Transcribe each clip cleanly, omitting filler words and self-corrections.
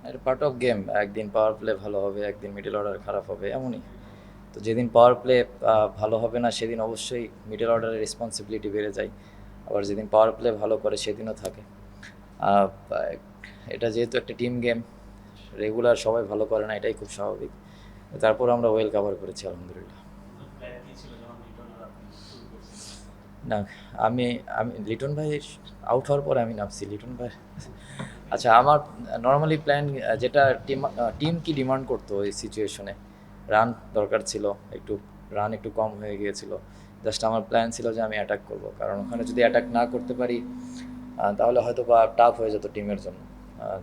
এটা part of game. একদিন power play ভালো হবে, একদিন মিডল অর্ডার খারাপ হবে, এমনই। তো যেদিন পাওয়ার প্লে ভালো হবে না সেদিন অবশ্যই মিডল অর্ডারের রেসপন্সিবিলিটি বেড়ে যায়। আবার যেদিন পাওয়ার প্লে ভালো করে সেদিনও থাকে। আহ, এটা যেহেতু একটা টিম গেম, রেগুলার সবাই ভালো করে না, এটাই খুব স্বাভাবিক। তারপর আমরা ওয়েল কাভার করেছি আলহামদুলিল্লাহ। না, আমি আমি লিটন ভাই আউট হওয়ার পরে আমি নামছি লিটন ভাই। আচ্ছা, আমার নর্মালি প্ল্যান, যেটা টিম টিম কি ডিমান্ড করতো ওই সিচুয়েশনে, রান দরকার ছিল, একটু রান একটু কম হয়ে গিয়েছিল। জাস্ট আমার প্ল্যান ছিল যে আমি অ্যাটাক করব, কারণ ওখানে যদি অ্যাটাক না করতে পারি তাহলে হয়তো বা টাফ হয়ে যেত টিমের জন্য।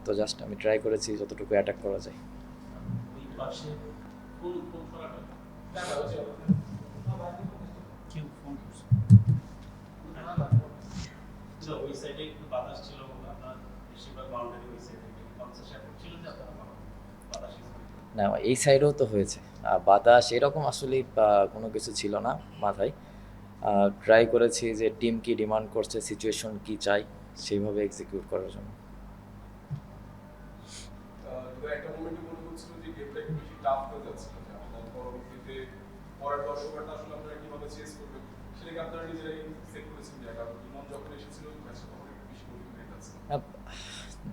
তো জাস্ট আমি ট্রাই করেছি যতটুকু অ্যাটাক করা যায়। না, এই সাইডেও তো হয়েছে বাতাস এরকম আসলে কোনো কিছু ছিল না মাথায়। ট্রাই করেছি যে টিম কি ডিমান্ড করছে, সিচুয়েশন কি চাই, সেইভাবে এক্সিকিউট করার জন্য। তো একটা মোমেন্টে মনে হচ্ছিল যে গেমটা একটু বেশি টাফ হয়ে যাচ্ছিল, যে আপনার পরবর্তীতে পরের 10 ওভারটা আসলে আপনারা কিভাবে চেস করবেন সেটাকে আপনারা নিজেরাই সেট করেছেন, যে কারণ ইমন যখন এসেছিল ম্যাচটা তখন একটু বেশি কঠিন হয়ে যাচ্ছিল। আহ,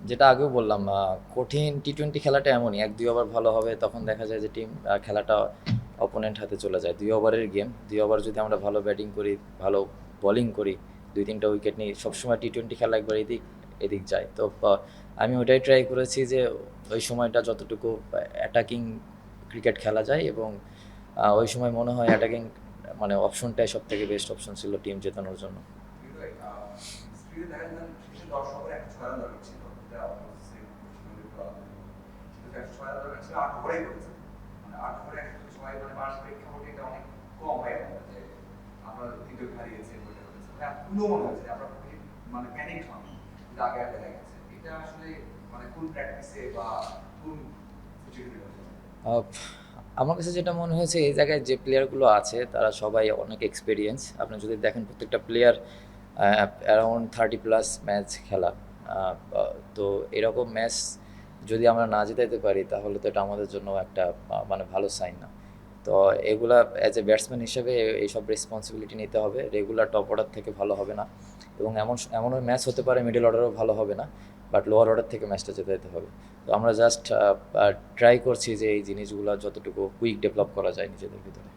যেটা আগেও বললাম, কঠিন টি-20 খেলাটা এমনই, 1-2 ওভার ভালো হবে তখন দেখা যায় যে টিম খেলাটা অপোনেন্ট হাতে চলে যায়। 2 ওভারের গেম, 2 ওভার যদি আমরা ভালো ব্যাটিং করি, ভালো বোলিং করি, 2-3টা উইকেট নিই, সবসময় টি-20 খেলা একবার এদিক এদিক যায়। তো আমি ওইটাই ট্রাই করেছি যে ওই সময়টা যতটুকু অ্যাটাকিং ক্রিকেট খেলা যায়, এবং ওই সময় মনে হয় অ্যাটাকিং মানে অপশনটাই সব থেকে বেস্ট অপশন ছিল টিম জেতানোর জন্য। স্ক্রিনে দেখা যায় শেষে 10 ওভারে একটা 6 রান দরকার ছিল, এটা অবশ্যই সেটা 6 রান দরকার ছিল, 8 ওভারেই করেছে। মানে 8 ওভারে একটা 6 রানে পাঁচ প্রেক্ষাপটে এটা অনেক কম হয় আমাদের, যে আমরা তৃতীয় হারিয়েছি ওইটা করেছে, মানে এখনো মনে হচ্ছে যে আমরা খুবই মানে প্যানিক হন, কিন্তু আগে আগে দেখা গেছে এটা আসলে মানে কোন প্র্যাকটিসে বা কোন সিচুয়েশনে হচ্ছে। আহ, আমার কাছে যেটা মনে হয়েছে, এই জায়গায় যে প্লেয়ারগুলো আছে তারা সবাই অনেক এক্সপিরিয়েন্স। আপনি যদি দেখেন প্রত্যেকটা প্লেয়ার অ্যারাউন্ড 30+ ম্যাচ খেলা। তো এরকম ম্যাচ যদি আমরা না জেতাইতে পারি তাহলে তো এটা আমাদের জন্য একটা মানে ভালো সাইন না। তো এগুলা অ্যাজ এ ব্যাটসম্যান হিসেবে এইসব রেসপন্সিবিলিটি নিতে হবে। রেগুলার টপ অর্ডার থেকে ভালো হবে না, এবং এমনও ম্যাচ হতে পারে মিডল অর্ডারও ভালো হবে না, বাট লোয়ার অর্ডার থেকে ম্যাচটা জেতাইতে হবে। তো আমরা জাস্ট ট্রাই করছি যে এই জিনিসগুলো যতটুকু কুইক ডেভেলপ করা যায় নিজেদের ভিতরে।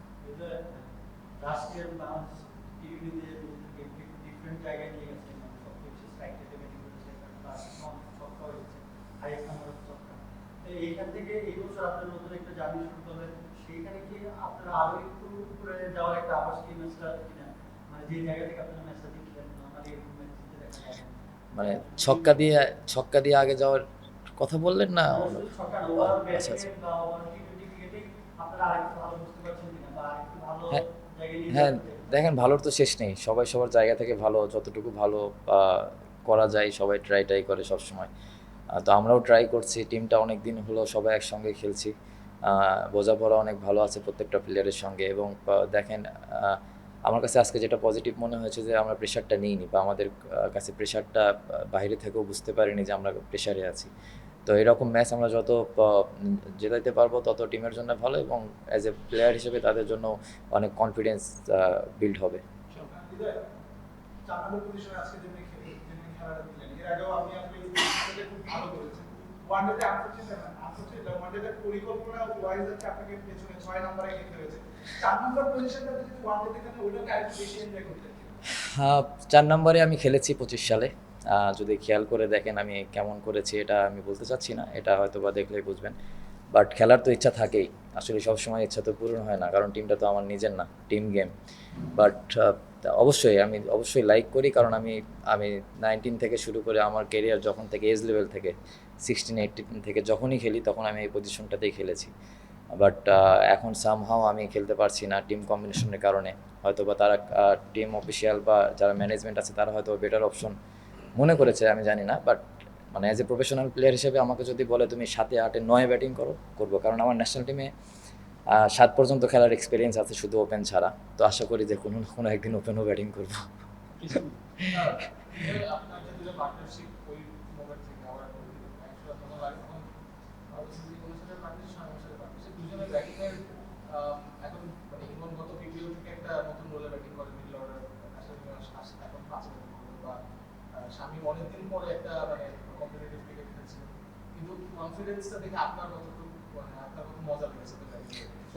এইখান থেকে এই বছর আপনার নতুন একটা জার্নি শুরু করবেন, সেইখানে কি আপনারা আরো একটু করে যাওয়ার একটা আভাস কি ম্যাচটা কিনা, মানে যে জায়গা থেকে আপনারা ম্যাচটা দেখলেন নর্মালি এরকম ম্যাচ জিতে দেখা যায় না। মানে ছক্কা দিয়ে ছক্কা দিয়ে আগে যাওয়ার কথা বললেন না? না, শুধু ছক্কা না, ওভারঅল আচ্ছা, ব্যাটিং আচ্ছা। এ বা ওভারঅল টি-20 ক্রিকেটে আপনারা আরেকটু ভালো বুঝতে পারছেন কিনা বা আরেকটু ভালো হ্যাঁ, জায়গায় নিয়ে হ্যাঁ, যাবেন কিনা। দেখেন ভালোর তো শেষ নেই। সবাই সবার জায়গা থেকে ভালো, যতটুকু ভালো করা যায় সবাই ট্রাই ট্রাই করে সবসময়। তো আমরাও ট্রাই করছি, টিমটা অনেক দিন হলো সবাই একসঙ্গে খেলছি। বোঝাপড়া অনেক ভালো আছে প্রত্যেকটা প্লেয়ারের সঙ্গে, এবং দেখেন, আমার কাছে আজকে যেটা পজিটিভ মনে হয়েছে যে আমরা প্রেশারটা নিইনি, বা আমাদের কাছে প্রেশারটা বাইরে থেকেও বুঝতে পারিনি যে আমরা প্রেশারে আছি। তো এরকম ম্যাচ আমরা যত জেতাইতে পারবো তত টিমের জন্য ভালো, এবং অ্যাজ এ প্লেয়ার হিসেবে তাদের জন্য অনেক কনফিডেন্স বিল্ড হবে। হৃদয়, 4 নম্বর পজিশনে আজকে যেমনি খেলাটা দিলেন, এর আগেও আপনি আসলে এই পজিশনটাতে খুব ভালো করেছেন। ওয়ানডেতে আনফরচুনেটলি ওয়ানডেতে পরিকল্পনা ওয়াইজ হচ্ছে আপনাকে পেছনে 6 নম্বরে খেলতে হয়েছে। 4 নম্বর পজিশনটাতে যদি ওয়ানডেতে খেলেন ওইটাকে আরেকটু বেশি এনজয় করতেন। 4 নম্বরে আমি খেলেছি 25 সালে। যদি খেয়াল করে দেখেন আমি কেমন করেছি এটা আমি বলতে চাচ্ছি না, এটা হয়তো বা দেখলেই বুঝবেন। বাট খেলার তো ইচ্ছা থাকেই, আসলে সবসময় ইচ্ছা তো পূরণ হয় না, কারণ টিমটা তো আমার নিজের না, টিম গেম। বাট অবশ্যই আমি অবশ্যই লাইক করি, কারণ আমি আমি 19 থেকে শুরু করে আমার কেরিয়ার যখন থেকে এজ লেভেল থেকে 16-18 থেকে যখনই খেলি তখন আমি এই পজিশনটাতেই খেলেছি। বাট এখন সামহাও আমি খেলতে পারছি না টিম কম্বিনেশনের কারণে। হয়তো বা তারা টিম অফিসিয়াল বা যারা ম্যানেজমেন্ট আছে তারা হয়তো বেটার অপশন মনে করেছে, আমি জানি না। বাট মানে অ্যাজ এ প্রফেশনাল প্লেয়ার হিসেবে আমাকে যদি বলে তুমি 7-8-9 ব্যাটিং করবো, কারণ আমার ন্যাশনাল টিমে 7 পর্যন্ত খেলার এক্সপিরিয়েন্স আছে শুধু ওপেন ছাড়া। তো আশা করি যে কোনো না কোনো একদিন ওপেনও ব্যাটিং করবো। আপনার যে দুটো পার্টনারশিপ ওই মোমেন্ট থেকে আবার একসাথে তখন লাগে, তখন কনফিডেন্সটা দেখে আপনার কতটুকু মানে আপনার কত মজা লেগেছে তো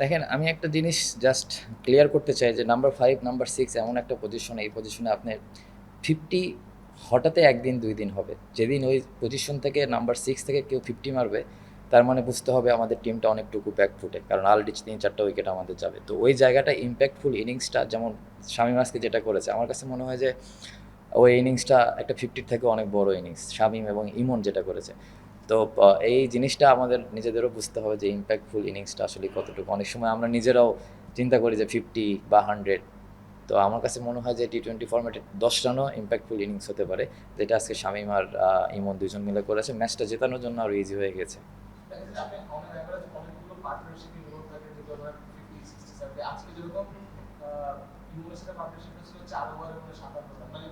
দেখেন আমি একটা জিনিস জাস্ট ক্লিয়ার করতে চাই যে নাম্বার 5 নাম্বার 6 এমন একটা পজিশন, এই পজিশনে আপনার 50 হঠাৎ একদিন 2 দিন হবে। যেদিন ওই পজিশন থেকে নাম্বার 6 থেকে কেউ 50 মারবে, তার মানে বুঝতে হবে আমাদের টিমটা অনেকটুকু ব্যাক ফুটে, কারণ অলরেডি 3-4টা উইকেট আমাদের যাবে। তো ওই জায়গাটা ইম্প্যাক্টফুল ইনিংসটা যেমন শামীম আজকে যেটা করেছে, আমার কাছে মনে হয় যে ওই ইনিংসটা একটা 50 থেকে অনেক বড় ইনিংস শামীম এবং ইমন যেটা করেছে। তো এই জিনিসটা আমাদের নিজেদেরও বুঝতে হবে যে ইম্প্যাক্টফুল ইনিংসটা আসলে কতটুকু। অনেক সময় আমরা নিজেরাও চিন্তা করি যে 50 বা 100, তো আমার কাছে মনে হয় যে T20 ফরম্যাটে 10 রানও ইম্প্যাক্টফুল ইনিংস হতে পারে, যেটা আজকে শামীম আর ইমন দুজন মিলে করেছে। ম্যাচটা জেতানোর জন্য আরও ইজি হয়ে গেছে। আপনি অন এভারেজ অনেকগুলো পার্টনারশিপ ইনভলভ থাকে যেগুলো ধরেন 50 60 70 আজকে যেরকম ইউনিভার্সিটি সাথে পার্টনারশিপ ছিল 4 ওভারের মধ্যে 57 রান মানে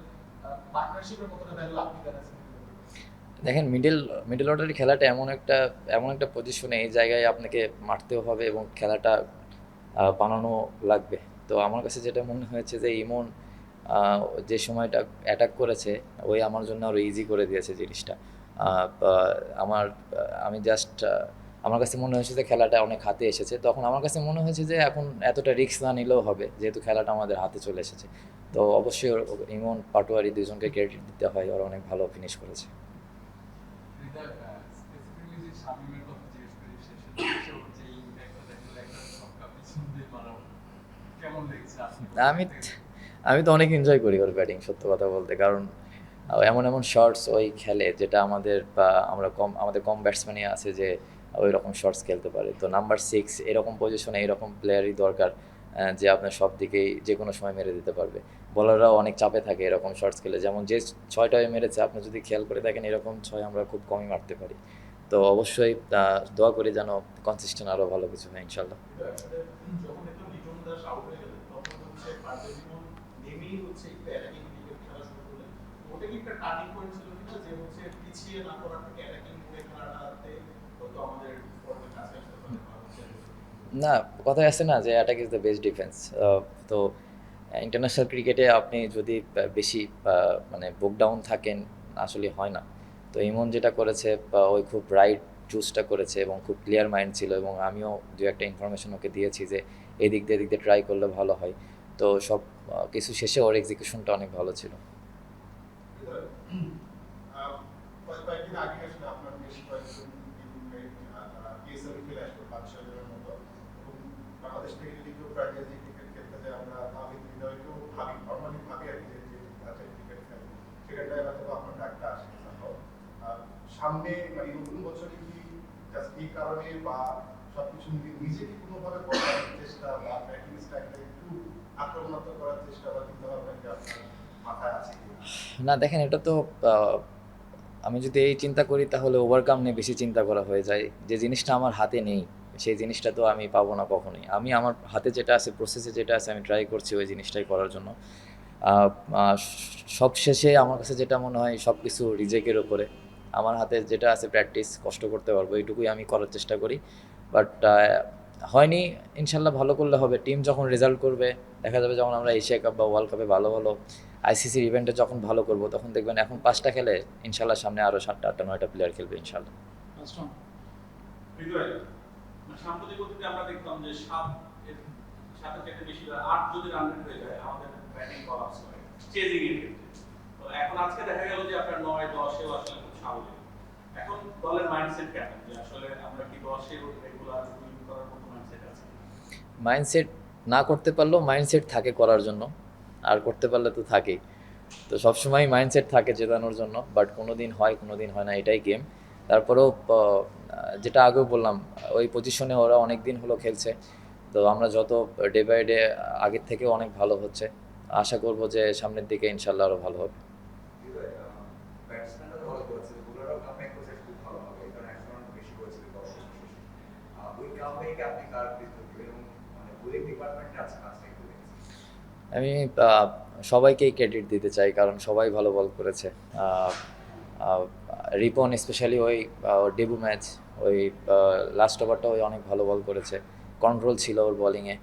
পার্টনারশিপের কতটা ভ্যালু আপনি দেন দেখেন মিডল অর্ডারের খেলাটা এমন একটা পজিশনে, এই জায়গায় আপনাকে মারতেও হবে এবং খেলাটা বানানো লাগবে। তো আমার কাছে যেটা মনে হয়েছে যে ইমন যে সময়টা অ্যাটাক করেছে, ওই আমার জন্য আরও ইজি করে দিয়েছে জিনিসটা। আমি জাস্ট আমার কাছে মনে হয়েছে যে খেলাটা অনেক হাতে এসেছে, তখন আমার কাছে মনে হয়েছে যে এখন এতটা রিস্ক না নিলেও হবে, যেহেতু খেলাটা আমাদের হাতে চলে এসেছে। তো অবশ্যই ইমন পাটোয়ারি দুজনকে ক্রেডিট দিতে হয়, ওরা অনেক ভালো ফিনিশ করেছে। স্পেসিফিকলি যে শামীমের কথা জিজ্ঞেস করি, শেষের দিকে ওর যে ইম্প্যাক্টটা দেখলে একটা ছক্কা পিছন দিয়ে মারা, কেমন লেগেছে আপনি? আমি তো অনেক এনজয় করি ওর ব্যাটিং, সত্য কথা বলতে, কারণ এমন এমন শটস ওই খেলে যেটা আমাদের কম ব্যাটসম্যানই আছে যে ওই রকম শটস খেলতে পারে। তো নাম্বার 6 এরকম পজিশনে এরকম প্লেয়ারই দরকার, যে আপনার সব দিকেই যে কোনো সময় মেরে দিতে পারবে। বলাররাও অনেক চাপে থাকে এরকম শটস খেলে, যেমন যে 6টায় মেরেছে, আপনি যদি খেয়াল করে দেখেন এরকম 6 আমরা খুব কমই মারতে পারি। তো অবশ্যই দোয়া করি যেন কনসিস্টেন্ট আরও ভালো কিছু হয় ইনশাল্লাহ। যখন একদম লিটন দাস আউট হয়ে গেলেন তখন হচ্ছে পারভেজ ইমন নেমেই হচ্ছে একটু অ্যাটাকিং ক্রিকেট খেলা শুরু করলেন। ওটা কি একটা টার্নিং পয়েন্ট ছিল কিনা যে হচ্ছে পিছিয়ে না করার থেকে অ্যাটাকিং করে খেলাটাতে হয়তো আমাদের ফর্মের কাছে আসতে পারে বা হচ্ছে না, কথায় আছে না যে attack is the best defence. তো ইন্টারন্যাশনাল ক্রিকেটে আপনি যদি বেশি মানে বুক ডাউন থাকেন, আসলে হয় না। তো ইমন যেটা করেছে, ওই খুব রাইট চুজটা করেছে এবং খুব ক্লিয়ার মাইন্ড ছিল, এবং আমিও দু একটা ইনফরমেশন ওকে দিয়েছি যে এদিক দিয়ে ট্রাই করলে ভালো হয়। তো সব কিছু শেষে ওর এক্সিকিউশনটা অনেক ভালো ছিল। কয়েকদিন আগে আসলে আপনার বেশ কয়েকজন টিমমেট তারা পিএসএল খেলে আসলো 5-6 জনের মতো, এবং বাংলাদেশ থেকে যদি কেউ ফ্র্যাঞ্চাইজি ক্রিকেট খেলতে যায় আমরা তাহলে হৃদয়কেও নর্মালি ভাবি আর কি যে ফ্র্যাঞ্চাইজি ক্রিকেট খেলে সেখানটায় হয়তো আপনার ডাকটা আসে সম্ভব। সামনে মানে নতুন বছরে কি জাস্ট এই কারণে বা সবকিছু নিজেকে কোনোভাবে করার চেষ্টা বা ব্যাটিং স্টাইলটা একটু আক্রমণাত্মক করার চেষ্টা বা চিন্তা ভাবনা কি আপনার মাথায় আছে কি? না দেখেন, এটা তো আমি যদি এই চিন্তা করি তাহলে ওভারকাম নিয়ে বেশি চিন্তা করা হয়ে যায়। যে জিনিসটা আমার হাতে নেই, সেই জিনিসটা তো আমি পাবো না কখনোই। আমি আমার হাতে যেটা আছে, প্রসেসে যেটা আছে, আমি ট্রাই করছি ওই জিনিসটাই করার জন্য। সব শেষে আমার কাছে যেটা মনে হয় সব কিছু রিজেকের ওপরে। আমার হাতে যেটা আছে প্র্যাকটিস, কষ্ট করতে পারবো, এইটুকুই আমি করার চেষ্টা করি। বাট হয়নি, ইনশাল্লাহ ভালো করলে হবে। টিম যখন রেজাল্ট করবে, দেখা যাবে যখন আমরা এশিয়া কাপ বা ওয়ার্ল্ড কাপে ভালো ভালো আইসিসির ইভেন্টে যখন ভালো করবো, তখন দেখবেন এখন 5টা খেলে, ইনশাল্লাহ সামনে আরও 7টা 8টা 9টা প্লেয়ার খেলবে ইনশাল্লাহ। হৃদয়, সাম্প্রতিক অতীতে আমরা দেখতাম যে 7 থেকে বেশি 8 যদি রান রেট হয়ে যায় আমাদের ব্যাটিং কলাপস হয় চেজিং এর ক্ষেত্রে। তো এখন আজকে দেখা গেল যে আপনার 9 10 এও আসলে খুব স্বাভাবিক। এখন দলের মাইন্ডসেট কেমন যে আসলে আমরা কি 10 এ রেগুলার উইন করার মতো মাইন্ডসেট আছে? মাইন্ডসেট না করতে পারলেও মাইন্ডসেট থাকে করার জন্য, আর করতে পারলে তো থাকেই। তো সবসময় মাইন্ডসেট থাকে জেতানোর জন্য, বাট কোনো দিন হয় না, এটাই গেম। তারপরেও যেটা আগেও বললাম, ওই পজিশনে ওরা অনেক দিন হলো খেলছে। তো আমরা যত ডে বাই ডে আগের থেকেও অনেক ভালো হচ্ছে, আশা করব যে সামনের দিকে ইনশাল্লাহ আরও ভালো হবে। ব্যাটসম্যানরা ভালো করেছে, বোলাররাও কামব্যাক করেছে খুব ভালোভাবে, কারণ 100 রান বেশি করেছিল দর্শক শেষে। ওই কামব্যাকে আপনি কার কৃতজ্ঞ এবং মানে বোলিং ডিপার্টমেন্টে আছে কাজটা একটু দেখেছি। আমি সবাইকেই ক্রেডিট দিতে চাই, কারণ সবাই ভালো বল করেছে। রিপন স্পেশালি ওই ডেবু ম্যাচ, ওই লাস্ট ওভারটা ওই অনেক ভালো বল করেছে, কন্ট্রোল ছিল ওর বলিংয়ে।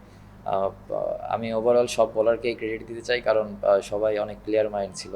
আমি ওভারঅল সব বলারকেই ক্রেডিট দিতে চাই, কারণ সবাই অনেক ক্লিয়ার মাইন্ড ছিল।